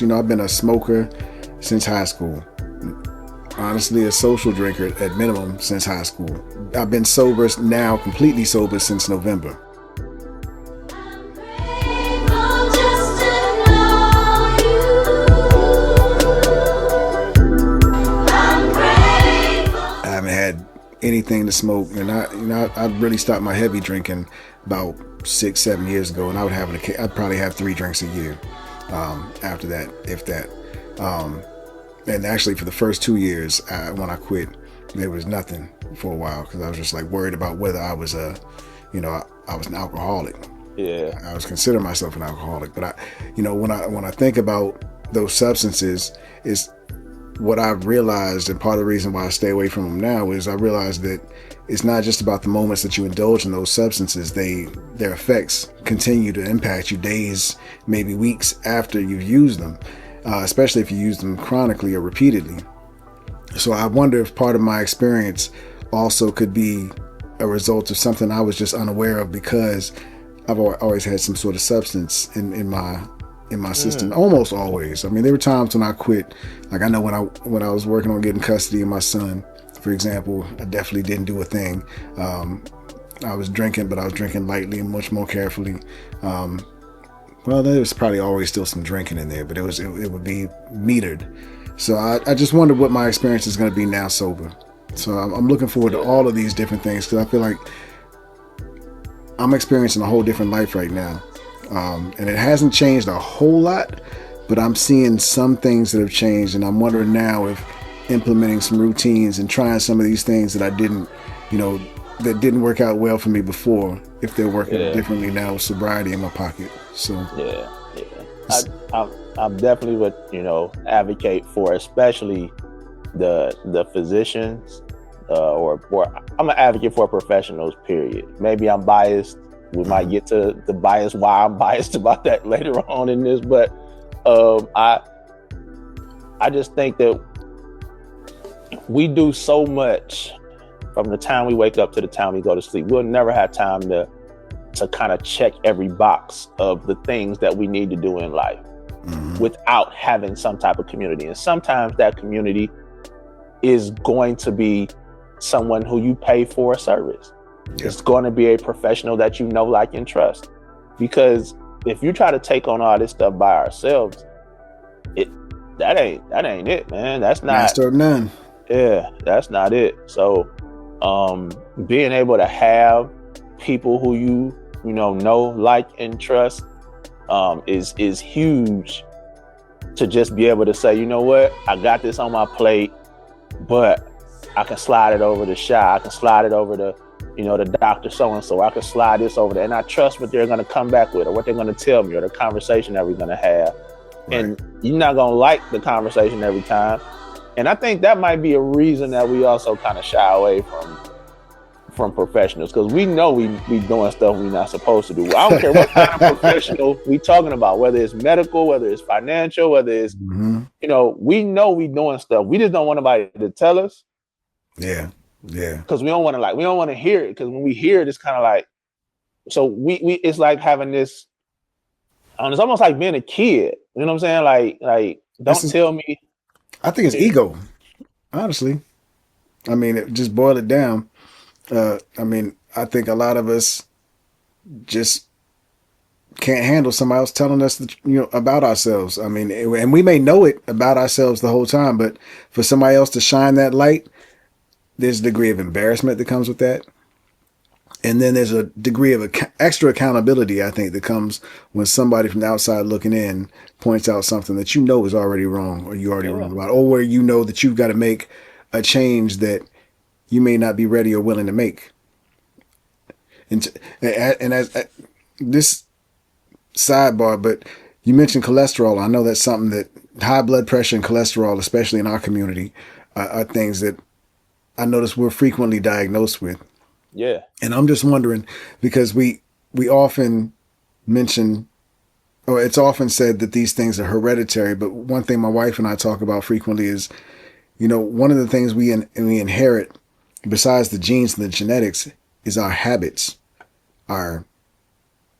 I've been a smoker since high school. Honestly, a social drinker at minimum since high school. I've been sober now, completely sober since November. I haven't had anything to smoke, and I really stopped my heavy drinking about 6-7 years ago, and I'd probably have 3 drinks a year. After that, if that. And actually, for the first 2 years, when I quit, there was nothing for a while because I was just like worried about whether I was I was an alcoholic. Yeah, I was considering myself an alcoholic, but when I think about those substances, is what I've realized, and part of the reason why I stay away from them now is I realized that it's not just about the moments that you indulge in those substances. Their effects continue to impact you days, maybe weeks after you've used them. Especially if you use them chronically or repeatedly. So I wonder if part of my experience also could be a result of something I was just unaware of because I've always had some sort of substance in my system. Almost always. I mean, there were times when I quit. Like I know when I was working on getting custody of my son, for example, I definitely didn't do a thing. I was drinking, but I was drinking lightly and much more carefully. Well, there was probably always still some drinking in there, but it would be metered. So I just wonder what my experience is going to be now sober. So I'm looking forward to all of these different things because I feel like I'm experiencing a whole different life right now. And it hasn't changed a whole lot, but I'm seeing some things that have changed. And I'm wondering now if implementing some routines and trying some of these things that I didn't, that didn't work out well for me before, if they're working differently now with sobriety in my pocket. So I'm definitely would advocate for, especially the physicians or I'm an advocate for professionals. Period. Maybe I'm biased. We might get to the bias why I'm biased about that later on in this, but I just think that we do so much from the time we wake up to the time we go to sleep. We'll never have time to kind of check every box of the things that we need to do in life without having some type of community. And sometimes that community is going to be someone who you pay for a service. Yeah. It's going to be a professional that you know, like, and trust. Because if you try to take on all this stuff by ourselves, that ain't it, man. That's not master of none. Yeah, that's not it. So being able to have people who you know, like, and trust is huge, to just be able to say, you know what, I got this on my plate, but I can slide it over to Shaah. I can slide it over to, the doctor so-and-so. I can slide this over there. And I trust what they're going to come back with or what they're going to tell me or the conversation that we're going to have. Right. And you're not going to like the conversation every time. And I think that might be a reason that we also kind of shy away from professionals, because we know we doing stuff we're not supposed to do. I don't care what kind of professional we talking about, whether it's medical, whether it's financial, whether it's, we know we doing stuff. We just don't want anybody to tell us. Yeah. Yeah. Because we don't want to hear it. Because when we hear it, it's kind of like, so we it's like having this, it's almost like being a kid. You know what I'm saying? Like don't tell me. I think it's ego, honestly. I mean, just boil it down. I think a lot of us just can't handle somebody else telling us, about ourselves. I mean, and we may know it about ourselves the whole time, but for somebody else to shine that light, there's a degree of embarrassment that comes with that. And then there's a degree of extra accountability, I think, that comes when somebody from the outside looking in points out something that is already wrong, or you're already wrong about, or where that you've got to make a change that you may not be ready or willing to make. And as this sidebar, but you mentioned cholesterol. I know that's something that high blood pressure and cholesterol, especially in our community, are things that I notice we're frequently diagnosed with. Yeah. And I'm just wondering, because we often mention, or it's often said that these things are hereditary, but one thing my wife and I talk about frequently is, one of the things we inherit, besides the genes and the genetics, is our habits, our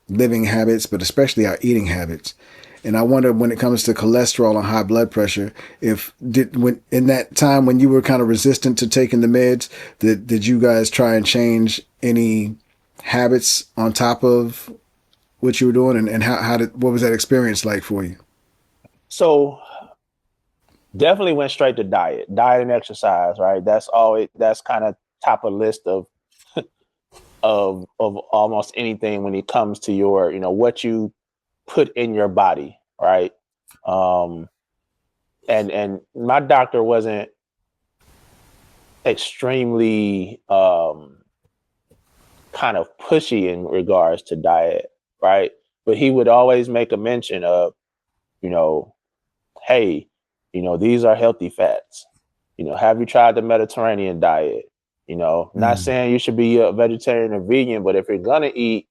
living habits, but especially our eating habits. And I wonder when it comes to cholesterol and high blood pressure, if did when in that time when you were kind of resistant to taking the meds, did you guys try and change any habits on top of what you were doing, and how did what was that experience like for you? So definitely went straight to diet and exercise, right? That's kind of top of list of almost anything when it comes to your, what you put in your body, right? Um, and my doctor wasn't extremely kind of pushy in regards to diet, right? But he would always make a mention of, you know, hey, these are healthy fats. Have you tried the Mediterranean diet? Not Mm. saying you should be a vegetarian or vegan, but if you're gonna eat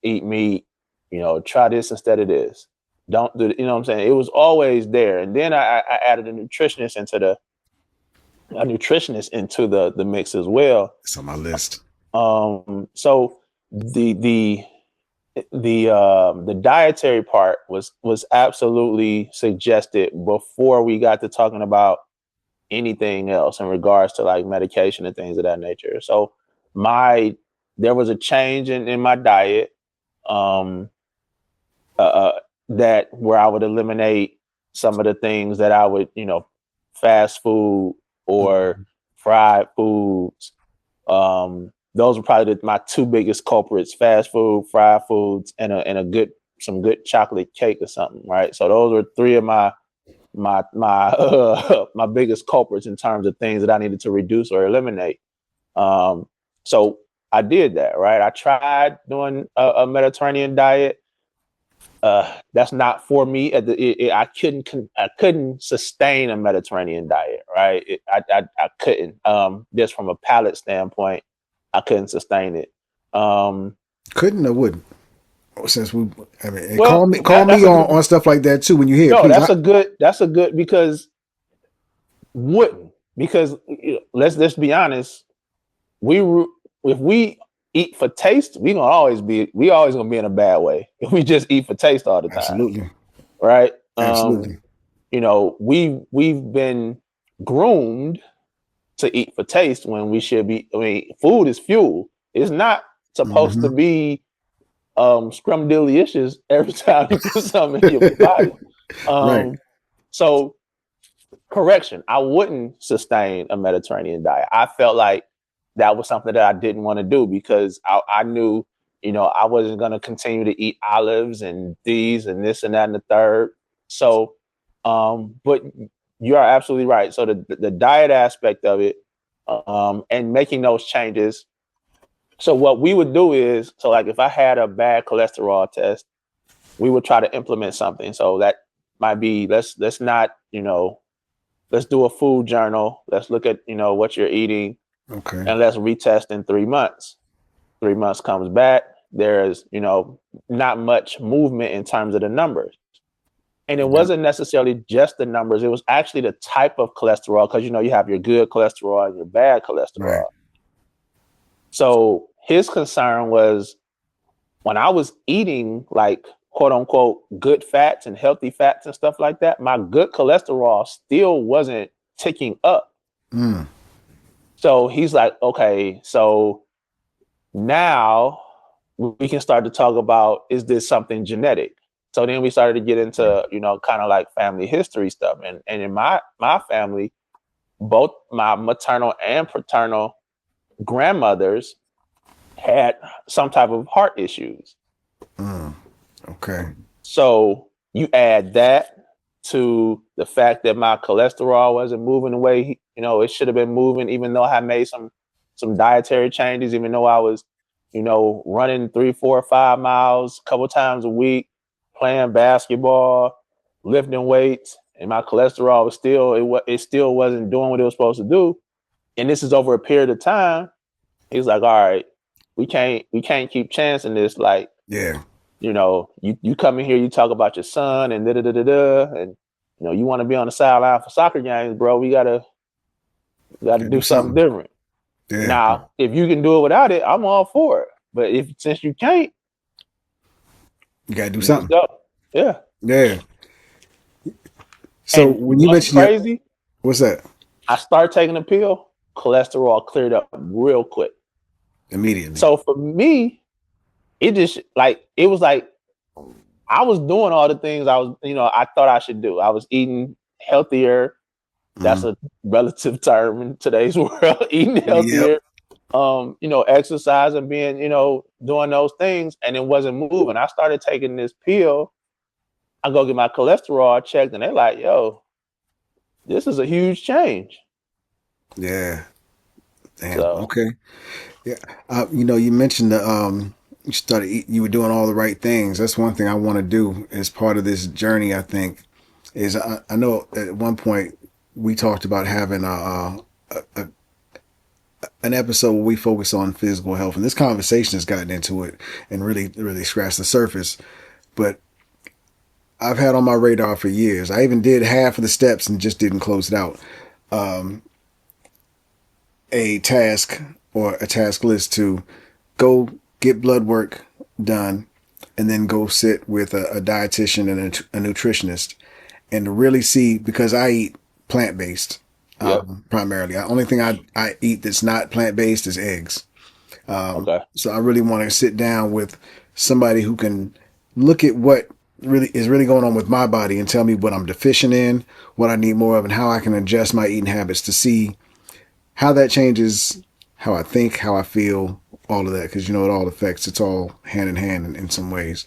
meat, try this instead of this. Don't do, what I'm saying? It was always there. And then I added a nutritionist into the mix as well. It's on my list. So the dietary part was absolutely suggested before we got to talking about anything else in regards to like medication and things of that nature. So there was a change in my diet, um, that where I would eliminate some of the things that I would, fast food or fried foods. Those were probably my two biggest culprits: fast food, fried foods, and some good chocolate cake or something. Right. So those were three of my biggest culprits in terms of things that I needed to reduce or eliminate. So I did that. Right. I tried doing a Mediterranean diet. That's not for me. I couldn't sustain a Mediterranean diet. Right. I couldn't. Just from a palate standpoint, I couldn't sustain it. Couldn't or wouldn't? Since we, I mean, and Well, call me on stuff like that too when you hear it, no, please. that's a good because wouldn't because let's be honest. If we eat for taste, we always gonna be in a bad way if we just eat for taste all the time, Absolutely, right? absolutely. We've been groomed to eat for taste when we should be. I mean, food is fuel. It's not supposed to Hmm. be scrumdiddlyicious every time you put something in your body. Right. So correction, I wouldn't sustain a Mediterranean diet. I felt like that was something that I didn't want to do because I knew, I wasn't going to continue to eat olives and these and this and that and the third. So, but you are absolutely right. So the diet aspect of it, and making those changes. So what we would do is, so like if I had a bad cholesterol test, we would try to implement something. So that might be let's not, let's do a food journal. Let's look at, what you're eating Okay. and let's retest in 3 months. 3 months comes back. There's, not much movement in terms of the numbers. And it Yep. wasn't necessarily just the numbers. It was actually the type of cholesterol because, you have your good cholesterol and your bad cholesterol. Right. So his concern was when I was eating like quote unquote good fats and healthy fats and stuff like that, my good cholesterol still wasn't ticking up. Mm. So he's like, okay, so now we can start to talk about, is this something genetic? So then we started to get into, kind of like family history stuff. And in my family, both my maternal and paternal grandmothers had some type of heart issues. Mm. Okay. So you add that to the fact that my cholesterol wasn't moving the way it should have been moving, even though I made some dietary changes, even though I was, running 3, 4, 5 miles a couple times a week, playing basketball, lifting weights, and my cholesterol was it still wasn't doing what it was supposed to do. And this is over a period of time. He's like, all right, we can't keep chancing this. Like, Yeah. You come in here, you talk about your son and and you want to be on the sideline for soccer games, bro. We gotta Gotta do do something something. different. Yeah. Now, if you can do it without it, I'm all for it. But since you can't, You gotta do you just something. go. Yeah. Yeah. So And when you what's mentioned your, crazy, what's that? I started taking the pill, cholesterol cleared up real quick. Immediately. So for me, it just like it was like I was doing all the things I thought I should do. I was eating healthier. That's Mm. a relative term in today's world. Eating Yep. healthier, exercise and being, doing those things, and it wasn't moving. I started taking this pill. I go get my cholesterol checked, and they're like, "Yo, this is a huge change." Yeah. Damn. So Okay. Yeah. You mentioned the you started you were doing all the right things. That's one thing I want to do as part of this journey. I think is I know at one point we talked about having an episode where we focus on physical health, and this conversation has gotten into it and really scratched the surface. But I've had on my radar for years. I even did half of the steps and just didn't close it out. Um, a task or a task list to go get blood work done and then go sit with a dietitian and a nutritionist and to really see, because I eat plant based yep. primarily. The only thing I eat that's not plant based is eggs. Okay. So I really want to sit down with somebody who can look at what really going on with my body and tell me what I'm deficient in, what I need more of, and how I can adjust my eating habits to see how that changes how I think, how I feel, all of that, because it all affects. It's all hand in hand in some ways.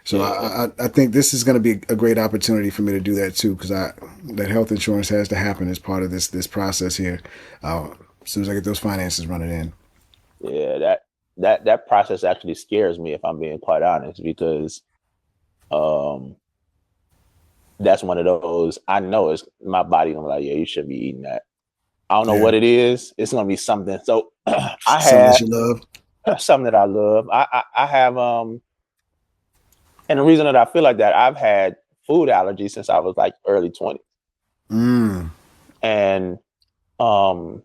So Yeah. I think this is going to be a great opportunity for me to do that too, because that health insurance has to happen as part of this process here. As soon as I get those finances running in. Yeah. That process actually scares me, if I'm being quite honest, because um that's one of those I know it's my body gonna be like, yeah, you should be eating that. I don't know Yeah, what it is. It's gonna be something. So I something that have you love. something that I love. I have and the reason that I feel like that, I've had food allergies since I was like early 20s. Mm, And um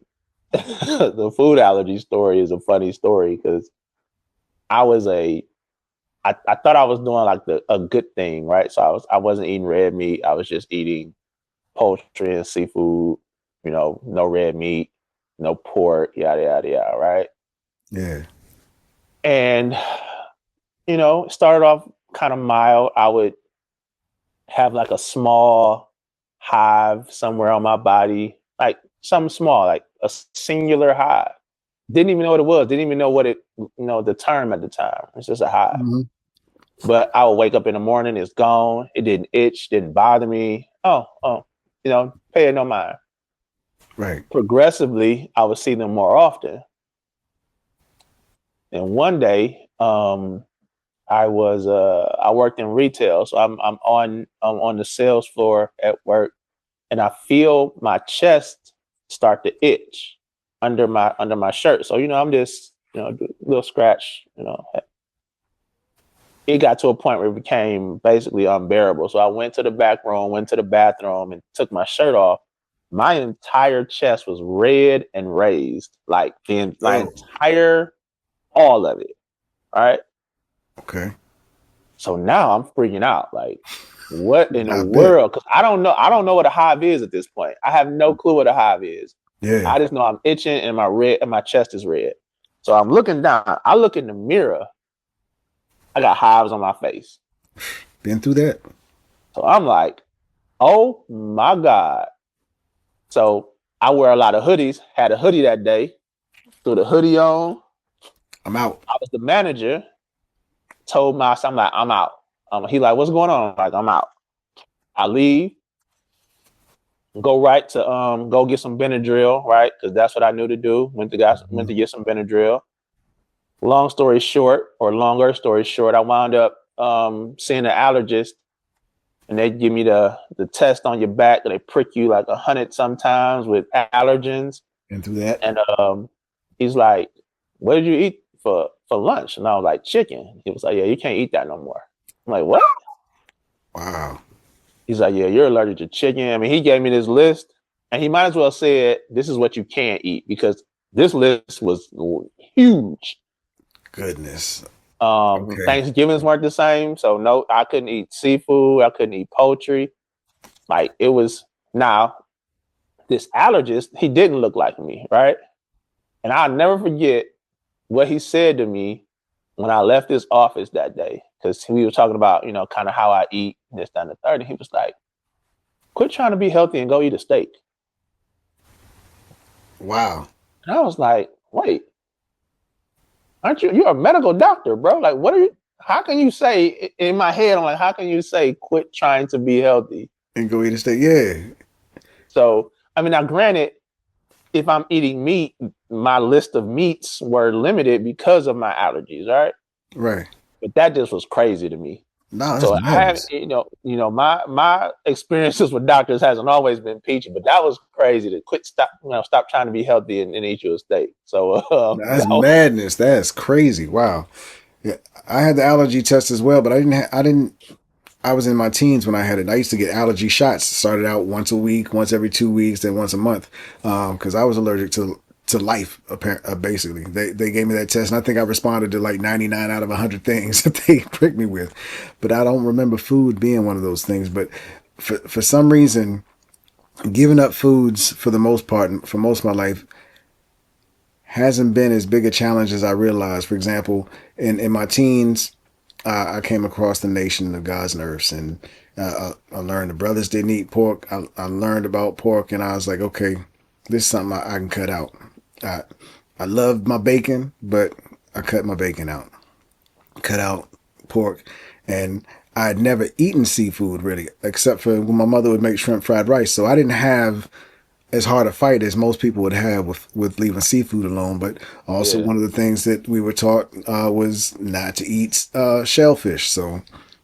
the food allergy story is a funny story because I was I thought I was doing like a good thing, right? So I wasn't eating red meat. I was just eating poultry and seafood, no red meat, no pork, yada yada yada, right? yeah. And it started off kind of mild. I would have like a small hive somewhere on my body, like something small, like a singular hive. Didn't even know what it was. Didn't even know what the term at the time. It's just a hive. Mm-hmm. But I would wake up in the morning, it's gone. It didn't itch, didn't bother me. Oh, pay it no mind. Right. Progressively, I would see them more often. And one day, I worked in retail, so I'm on the sales floor at work, and I feel my chest start to itch under my shirt. So I'm just do a little scratch. It got to a point where it became basically unbearable. So I went to the back room, went to the bathroom, and took my shirt off. My entire chest was red and raised, like my Oh, entire all of it. All right. okay. So now I'm freaking out. Like, what in the I bet. world? Because I don't know. I don't know what a hive is at this point. I have no clue what a hive is. Yeah. I just know I'm itching and my chest is red. So I'm looking down. I look in the mirror. I got hives on my face. Been through that. So I'm like, oh my God. So I wear a lot of hoodies. Had a hoodie that day. Threw the hoodie on. I'm out. I was the manager. Told my son, I'm like, I'm out. He like, what's going on? I'm like, I'm out. I leave. Go right to go get some Benadryl, right? Because that's what I knew to do. Went to get some Benadryl. Long story short, or longer story short, I wound up seeing an allergist, and they give me the test on your back, and they prick you like 100 sometimes with allergens. Been through that. And he's like, "What did you eat for lunch?" And I was like, "Chicken." He was like, "Yeah, you can't eat that no more." I'm like, "What?" Wow. He's like, "Yeah, you're allergic to chicken." I mean, he gave me this list, and he might as well said, "This is what you can't eat," because this list was huge. Goodness. Okay. Thanksgivings weren't the same, so no, I couldn't eat seafood. I couldn't eat poultry. Like it was now. This allergist, he didn't look like me, right? And I'll never forget what he said to me when I left his office that day, because we were talking about, kind of how I eat this, that, and the third. And he was like, quit trying to be healthy and go eat a steak. Wow. And I was like, wait, aren't you're a medical doctor, bro? Like, what are you, how can you say, in my head, I'm like, how can you say quit trying to be healthy? And go eat a steak. Yeah. So, I mean, now granted, if I'm eating meat, my list of meats were limited because of my allergies, right? Right. But that just was crazy to me. No, that's So I have, madness. my experiences with doctors hasn't always been peachy, but that was crazy to stop trying to be healthy and eat you a steak. So That's madness. That's crazy. Wow. Yeah, I had the allergy test as well, but I didn't. I was in my teens when I had it. I used to get allergy shots. Started out once a week, once every 2 weeks, then once a month, because I was allergic to life. Basically, they gave me that test, and I think I responded to like 99 out of 100 things that they pricked me with. But I don't remember food being one of those things. But for some reason, giving up foods for the most part, for most of my life, hasn't been as big a challenge as I realized. For example, in my teens, I came across the Nation of God's Nerfs, and I learned the brothers didn't eat pork. I learned about pork, and I was like, okay, this is something I can cut out. I I loved my bacon, but I cut my bacon out, cut out pork, and I had never eaten seafood really, except for when my mother would make shrimp fried rice. So I didn't have as hard a fight as most people would have with leaving seafood alone. But also yeah, one of the things that we were taught was not to eat shellfish. So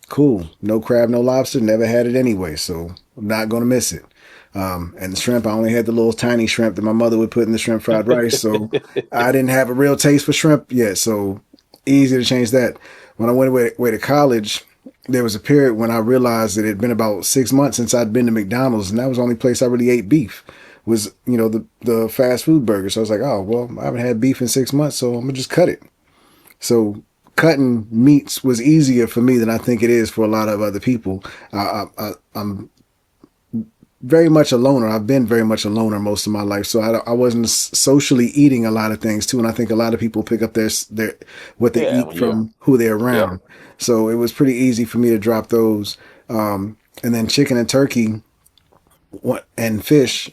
cool, no crab, no lobster. Never had it anyway, so I'm not gonna miss it. And the shrimp, I only had the little tiny shrimp that my mother would put in the shrimp fried rice. So I didn't have a real taste for shrimp yet. So easy to change that. When I went away to college, there was a period when I realized that it had been about 6 months since I'd been to McDonald's, and that was the only place I really ate beef. Was the fast food burger. So I was like, oh well, I haven't had beef in 6 months, so I'm gonna just cut it. So cutting meats was easier for me than I think it is for a lot of other people. I'm very much a loner. I've been very much a loner most of my life, so I wasn't socially eating a lot of things too. And I think a lot of people pick up their what they yeah, eat when you're, from who they're yep, around. So it was pretty easy for me to drop those. And then chicken and turkey and fish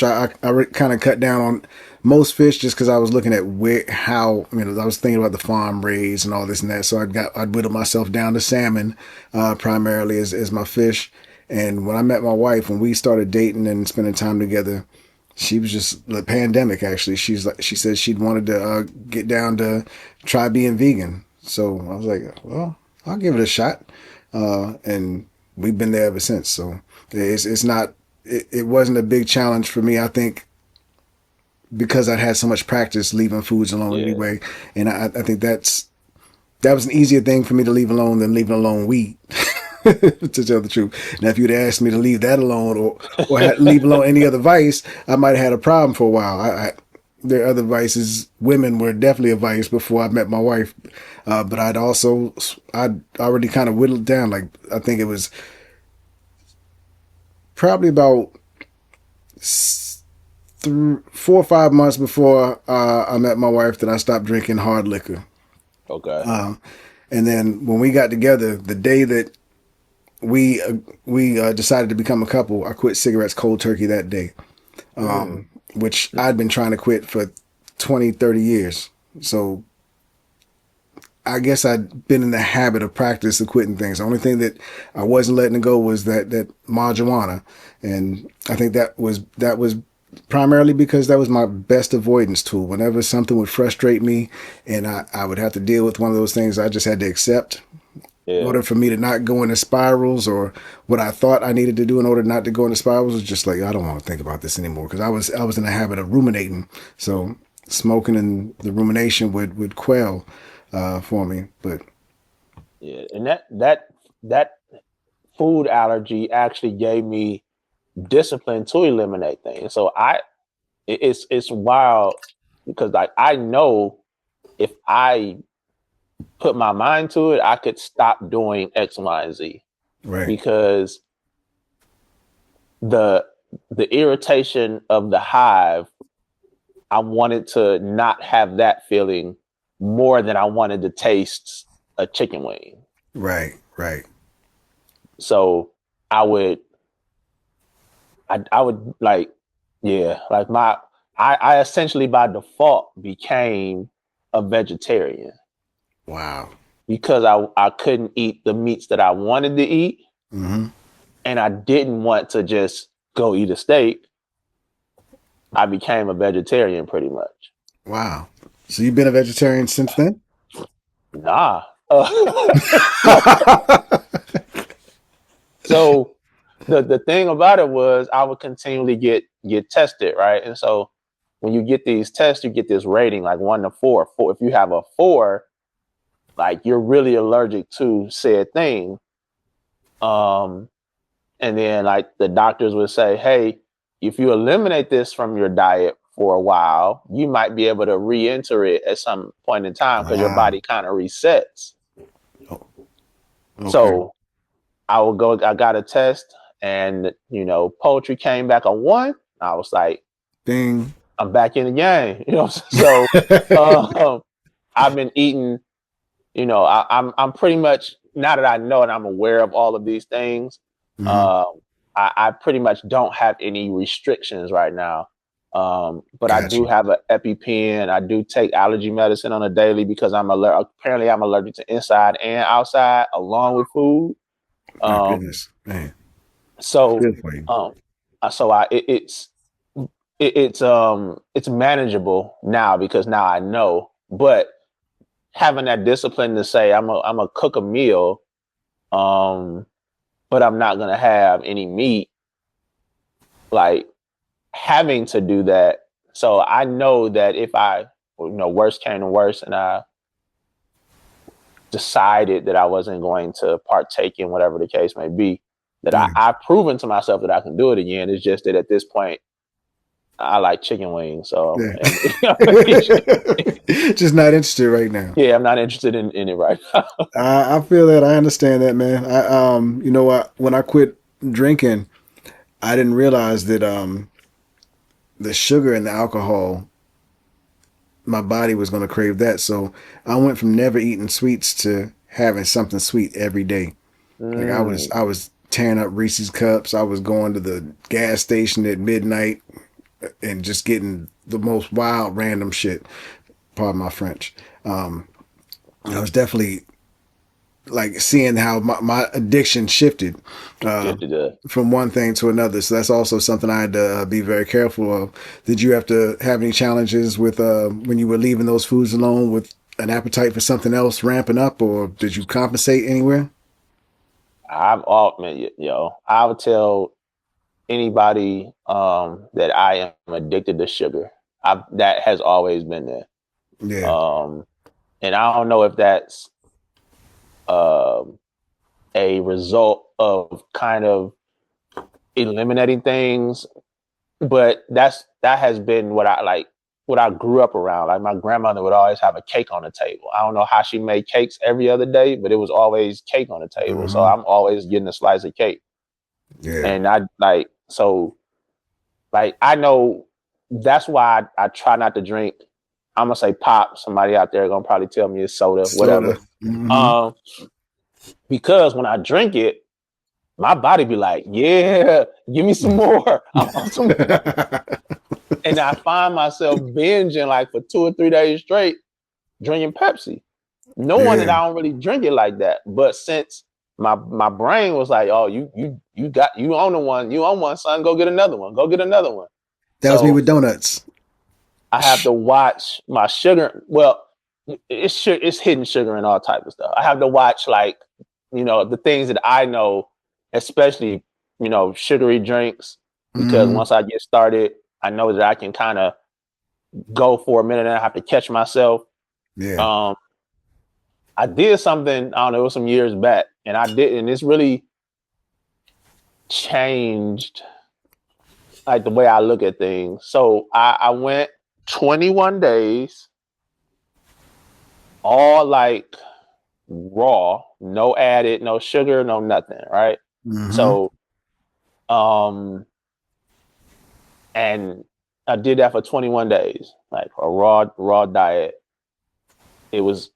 I kind of cut down on most fish just because I was looking at where how I was thinking about the farm raised and all this and that, so I'd whittle myself down to salmon primarily as my fish. And when I met my wife, when we started dating and spending time together, she was just the pandemic actually, she said she'd wanted to get down to try being vegan. So I was like, well, I'll give it a shot. And we've been there ever since. So it's not it wasn't a big challenge for me. I think because I'd had so much practice leaving foods alone yeah, anyway, and I think that was an easier thing for me to leave alone than leaving alone weed. To tell the truth. Now, if you'd asked me to leave that alone or leave alone any other vice, I might have had a problem for a while. There are other vices. Women were definitely a vice before I met my wife, but I'd already kind of whittled down. Like I think it was probably about 4 or 5 months before I met my wife that I stopped drinking hard liquor. okay, And then when we got together, the day that we decided to become a couple, I quit cigarettes cold turkey that day, mm, which I'd been trying to quit for 20, 30 years. So I guess I'd been in the habit of practice of quitting things. The only thing that I wasn't letting go was that marijuana, and I think that was primarily because that was my best avoidance tool. Whenever something would frustrate me, and I would have to deal with one of those things, I just had to accept. In yeah, order for me to not go into spirals, or what I thought I needed to do in order not to go into spirals, was just like I don't want to think about this anymore because I was in the habit of ruminating. So smoking and the rumination would quell for me. But yeah, and that food allergy actually gave me discipline to eliminate things. So it's wild because like I know if I put my mind to it, I could stop doing X, Y, and Z. Right. Because the irritation of the hive, I wanted to not have that feeling more than I wanted to taste a chicken wing. Right. Right. So I would I would like, yeah, like I essentially by default became a vegetarian Wow. because I couldn't eat the meats that I wanted to eat, Mm-hmm. and I didn't want to just go eat a steak. I became a vegetarian pretty much. Wow. So you've been a vegetarian since then? Nah. So the thing about it was I would continually get tested, right? And so when you get these tests, you get this rating like 1 to 4. If you have a 4, like you're really allergic to said thing. Um, and then like the doctors would say, hey, if you eliminate this from your diet for a while, you might be able to re-enter it at some point in time because your Wow. body kind of resets. Oh, okay. So I got a test, and poultry came back a 1. I was like, Ding. I'm back in the game. So um, I've been eating, I'm pretty much, now that I know and I'm aware of all of these things, Mm-hmm. um, I pretty much don't have any restrictions right now. But I do Gotcha. have an EpiPen. I do take allergy medicine on a daily because apparently I'm allergic to inside and outside along with food. My Um, goodness, man. so, Good for you. um, so it's manageable now because now I know, but having that discipline to say I'm a cook a meal, um, but I'm not gonna have any meat, like having to do that. So I know that if worst came to worst and I decided that I wasn't going to partake in whatever the case may be, that Yeah. I've proven to myself that I can do it again. It's just that at this point, I like chicken wings. So, Yeah. and Just not interested right now. yeah, I'm not interested in it right now. I feel that. I understand that, man. You know what? When I quit drinking, I didn't realize that the sugar and the alcohol, my body was going to crave that. So I went from never eating sweets to having something sweet every day. Like Mm, I was tearing up Reese's cups. I was going to the gas station at midnight and just getting the most wild random shit. Pardon my French. I was definitely like seeing how my addiction shifted uh, shifted to from one thing to another. So that's also something I had to be very careful of. Did you have to have any challenges with when you were leaving those foods alone with an appetite for something else ramping up, or did you compensate anywhere? I've all man, I would tell anybody that I am addicted to sugar. That has always been there. Yeah. Um, and I don't know if that's um a result of kind of eliminating things, but that has been what I grew up around. Like my grandmother would always have a cake on the table. I don't know how she made cakes every other day, but it was always cake on the table. So Hmm. I'm always getting a slice of cake. Yeah. And I know that's why I try not to drink. I'm gonna say pop. Somebody out there gonna probably tell me it's soda, whatever. Soda. Hmm. Um, because when I drink it, my body be like, yeah, give me some more. I want some more. And I find myself binging like for 2 or 3 days straight, drinking Pepsi. Knowing that Yeah. I don't really drink it like that. But since my brain was like, oh, you own the one, you own one, son, go get another one, go get another one. That was me So with donuts. I have to watch my sugar. Well, it's hidden sugar and all type of stuff. I have to watch the things that I know, especially sugary drinks, because Hmm. once I get started, I know that I can kind of go for a minute and I have to catch myself. Yeah. Um, I did something, I don't know, it was some years back, and I did, and it's really changed like the way I look at things. So I went 21 days all like raw, no added, no sugar, no nothing, right? Mm-hmm. So, and I did that for 21 days, like a raw diet. It was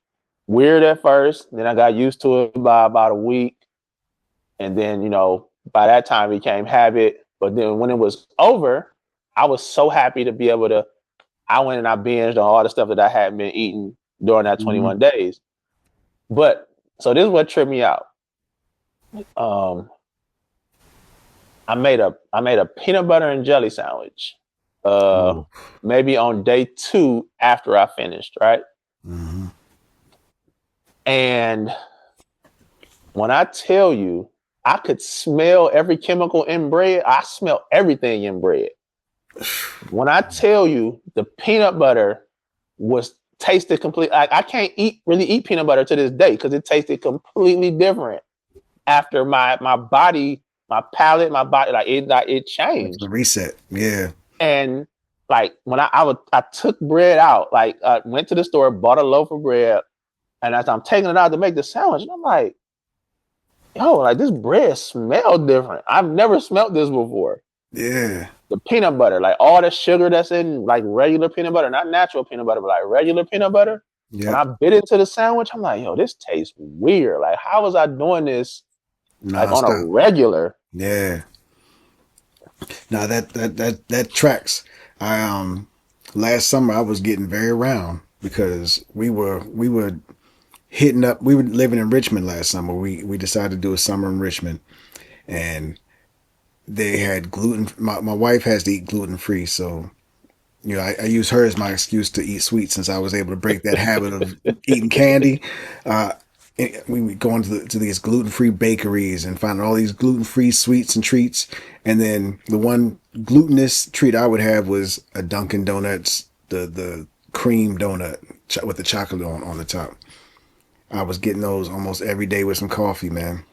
weird at first, then I got used to it by about a week, and then by that time it became habit. But then when it was over, I was so happy to be able to. I went and I binged on all the stuff that I hadn't been eating during that Mm-hmm. 21 days. But so this is what tripped me out. Um, I made a peanut butter and jelly sandwich. Ooh. Maybe on day 2 after I finished, right? Mm-hmm. And when I tell you, I could smell every chemical in bread. I smell everything in bread. When I tell you the peanut butter was tasted complete, I can't really eat peanut butter to this day because it tasted completely different after my body, my palate, my body, it After the changed. reset. Yeah. And like when I took bread out, like I went to the store, bought a loaf of bread, and as I'm taking it out to make the sandwich, and I'm like, yo, like this bread smells different. I've never smelled this before. Yeah. The peanut butter, like all the sugar that's in like regular peanut butter, not natural peanut butter, but like regular peanut butter. When Yep. I bit into the sandwich, I'm like, yo, this tastes weird. Like, how was I doing this like on a Non-stop. regular? Yeah. Now that tracks. I last summer I was getting very round because we were hitting up. We were living in Richmond last summer. We decided to do a summer in Richmond, and they had gluten. My wife has to eat gluten free, so I use her as my excuse to eat sweets since I was able to break that habit of eating candy. Uh, we would go into these gluten free bakeries and find all these gluten free sweets and treats. And then the one glutinous treat I would have was a Dunkin' Donuts, the cream donut with the chocolate on the top. I was getting those almost every day with some coffee, man.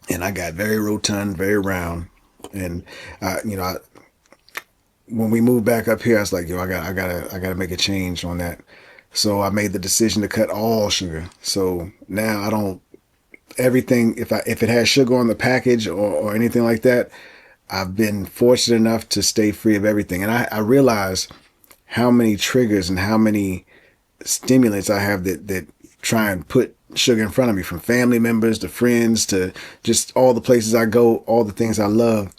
And I got very rotund, very round. And, when we moved back up here, I was like, yo, I gotta make a change on that. So I made the decision to cut all sugar. So now I don't everything if it has sugar on the package or anything like that, I've been fortunate enough to stay free of everything. And I realize how many triggers and how many stimulants I have that try and put sugar in front of me, from family members to friends to just all the places I go, all the things I love,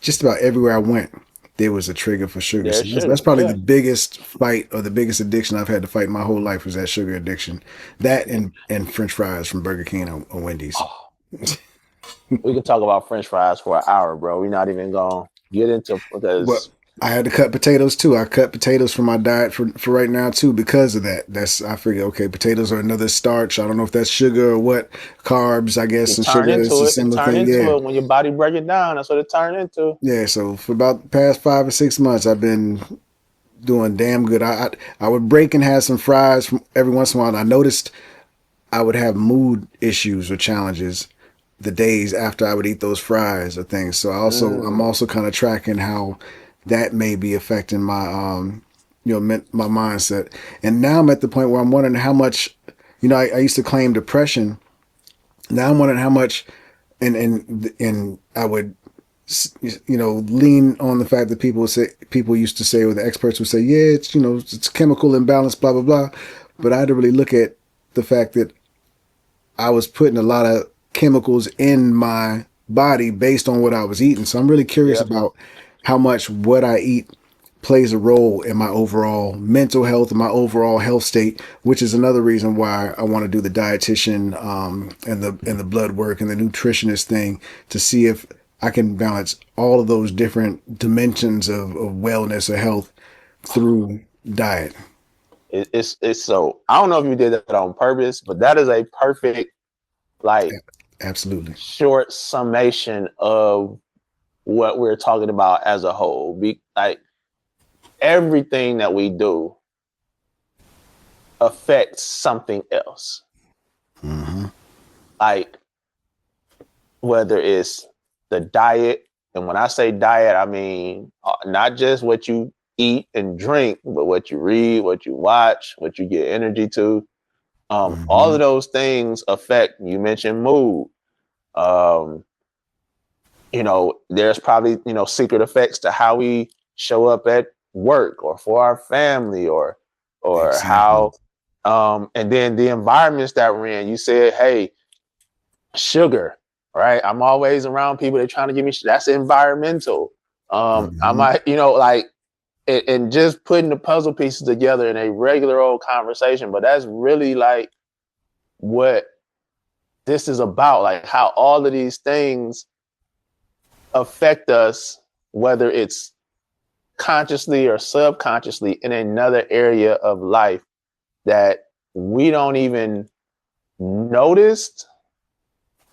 just about everywhere I went, there was a trigger for sugar. So There's that's sugar. probably the Yeah. biggest fight or the biggest addiction I've had to fight my whole life was that sugar addiction. That and French fries from Burger King or Wendy's. Oh, we could talk about French fries for an hour, bro. We're not even gonna get into Well, because I had to cut potatoes too. I cut potatoes from my diet for right now too because of that. I figured, okay, potatoes are another starch. I don't know if that's sugar or what. Carbs, I guess, it and turned sugar is into a it. It similar turned thing. Yeah. into it when your body break it down. That's what it turned into. Yeah. So for about the past 5 or 6 months, I've been doing damn good. I would break and have some fries from every once in a while. And I noticed I would have mood issues or challenges the days after I would eat those fries or things. So I'm Mm. also kind of tracking how that may be affecting my my mindset. And now I'm at the point where I'm wondering how much I used to claim depression. Now I'm wondering how much and I would lean on the fact that people used to say, or the experts would say, yeah, it's chemical imbalance, blah blah blah. But I had to really look at the fact that I was putting a lot of chemicals in my body based on what I was eating. So I'm really curious Yep. about how much what I eat plays a role in my overall mental health and my overall health state, which is another reason why I want to do the dietitian and the blood work and the nutritionist thing to see if I can balance all of those different dimensions of wellness or health through diet. It's so I don't know if you did that on purpose, but that is a perfect like Absolutely. short summation of what we're talking about as a whole. Like everything that we do affects something else. Mm-hmm. Like whether it's the diet, and when I say diet, I mean not just what you eat and drink, but what you read, what you watch, what you get energy to. All of those things affect, you mentioned mood. There's probably, secret effects to how we show up at work or for our family or Exactly. how, and then the environments that we're in. You said, hey, sugar, right? I'm always around people that are trying to give me, that's environmental. I might, and just putting the puzzle pieces together in a regular old conversation, but that's really like what this is about, like how all of these things affect us, whether it's consciously or subconsciously in another area of life that we don't even notice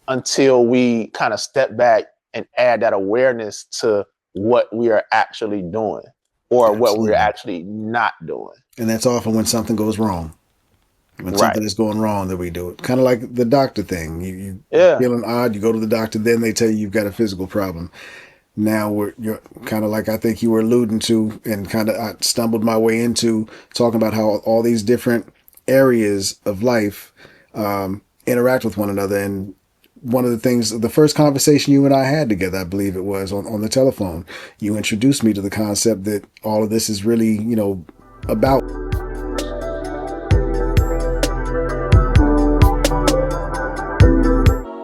until we kind of step back and add that awareness to what we are actually doing or what we're Absolutely. actually not doing. And that's often when something goes wrong. When Right. something is going wrong, that we do it. Kind of like the doctor thing. You Yeah. feeling odd, you go to the doctor, then they tell you you've got a physical problem. Now you're kind of like I think you were alluding to, and kind of I stumbled my way into talking about how all these different areas of life interact with one another. And one of the things, the first conversation you and I had together, I believe it was on the telephone, you introduced me to the concept that all of this is really, about.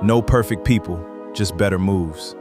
No perfect people, just better moves.